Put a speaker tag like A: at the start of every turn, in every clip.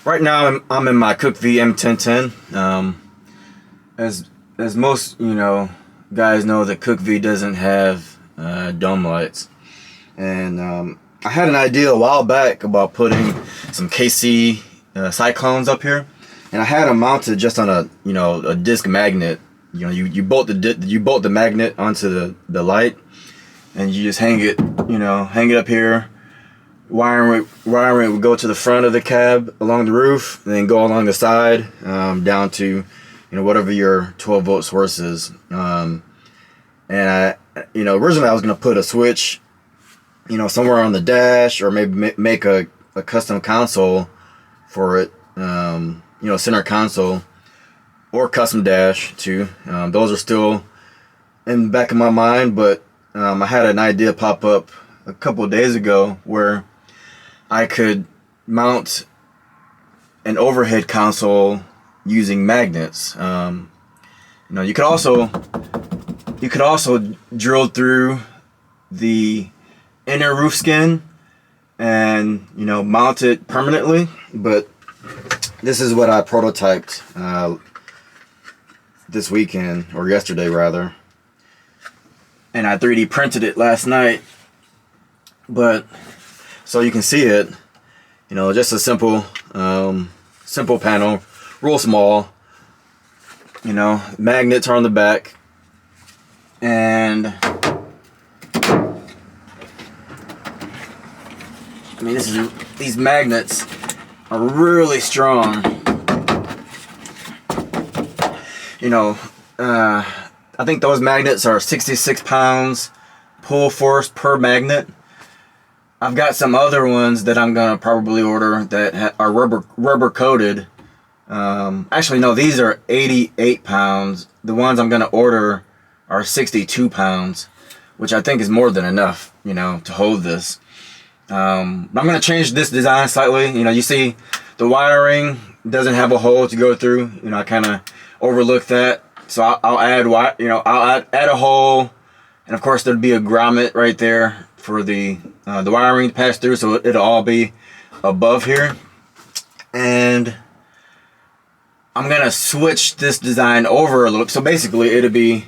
A: Right now, I'm in my Cookv M1010. As most guys know, that Cookv doesn't have dome lights, and I had an idea a while back about putting some KC Cyclones up here, and I had them mounted just on a disc magnet. You bolt the magnet onto the light, and you just hang it up here. Wiring would go to the front of the cab along the roof, and then go along the side down to whatever your 12-volt source is. And originally I was gonna put a switch somewhere on the dash, or maybe make a custom console for it, center console, or custom dash too. Those are still in the back of my mind, but I had an idea pop up a couple of days ago where I could mount an overhead console using magnets. You could also drill through the inner roof skin and mount it permanently, but this is what I prototyped this weekend, or yesterday rather, and I 3D printed it last night. But so you can see it, just a simple panel, real small. Magnets are on the back, and these magnets are really strong. I think those magnets are 66 pounds pull force per magnet. I've got some other ones that I'm gonna probably order that are rubber coated. Actually, no, these are 88 pounds. The ones I'm gonna order are 62 pounds, which I think is more than enough, to hold this. I'm gonna change this design slightly. You see the wiring doesn't have a hole to go through. I kind of overlooked that, so I'll add I'll add a hole, and of course there'd be a grommet right there for the wiring to pass through, so it'll all be above here. And I'm gonna switch this design over a little. So basically it'll be,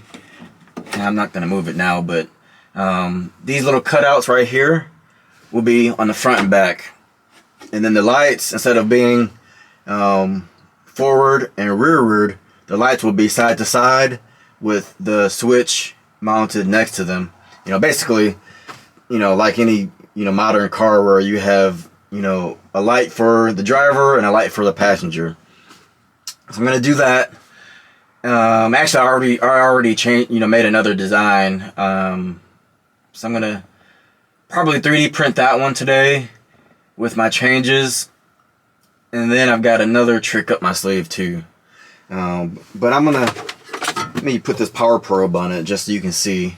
A: I'm not gonna move it now, but these little cutouts right here will be on the front and back, and then the lights, instead of being forward and rearward, the lights will be side to side with the switch mounted next to them. Basically, like any modern car where you have a light for the driver and a light for the passenger. So I'm gonna do that. Actually, I already changed, made another design. So I'm gonna probably 3D print that one today with my changes, and then I've got another trick up my sleeve too. But let me put this power probe on it just so you can see.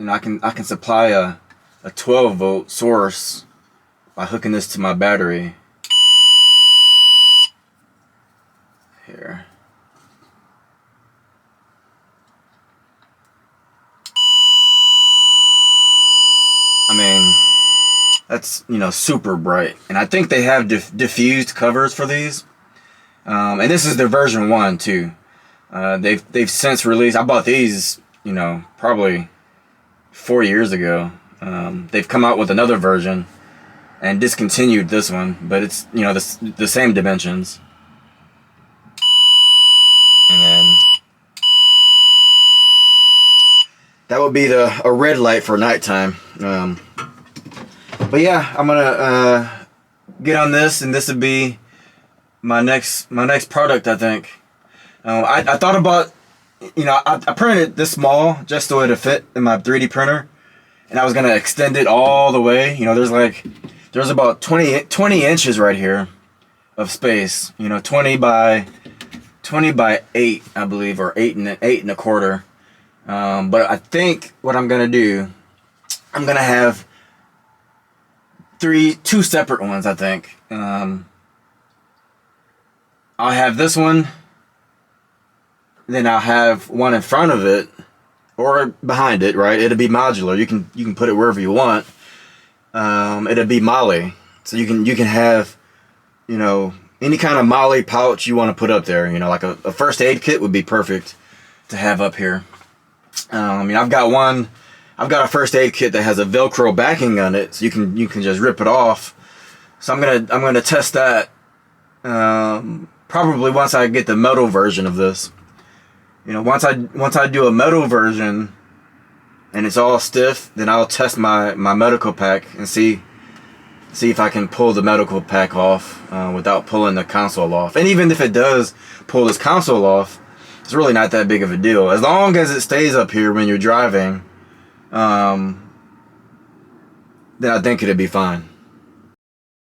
A: I can supply a 12-volt source by hooking this to my battery here. That's super bright, and I think they have diffused covers for these. And this is their version 1 too. They've since released. I bought these probably 4 years ago. They've come out with another version and discontinued this one, but it's the same dimensions. And then that would be a red light for nighttime. But yeah, I'm gonna get on this, and this would be my next product, I think. I thought about, I printed this small just so it'd fit in my 3D printer, and I was gonna extend it all the way. There's about 20 inches right here of space. 20 by 8, I believe, or 8 and a quarter. But I think what I'm gonna do, I'm gonna have two separate ones, I think. I'll have this one, then I'll have one in front of it or behind it, right? It'll be modular. You can put it wherever you want. it'd be MOLLE. So you can have, you know, any kind of MOLLE pouch you want to put up there. You know, like a first aid kit would be perfect to have up here. I mean, I've got a first aid kit that has a Velcro backing on it, so you can just rip it off. So I'm gonna test that. Probably once I get the metal version of this. You know, once I do a metal version and it's all stiff, then I'll test my medical pack and see if I can pull the medical pack off without pulling the console off. And even if it does pull this console off, it's really not that big of a deal. As long as it stays up here when you're driving, then I think it'll be fine.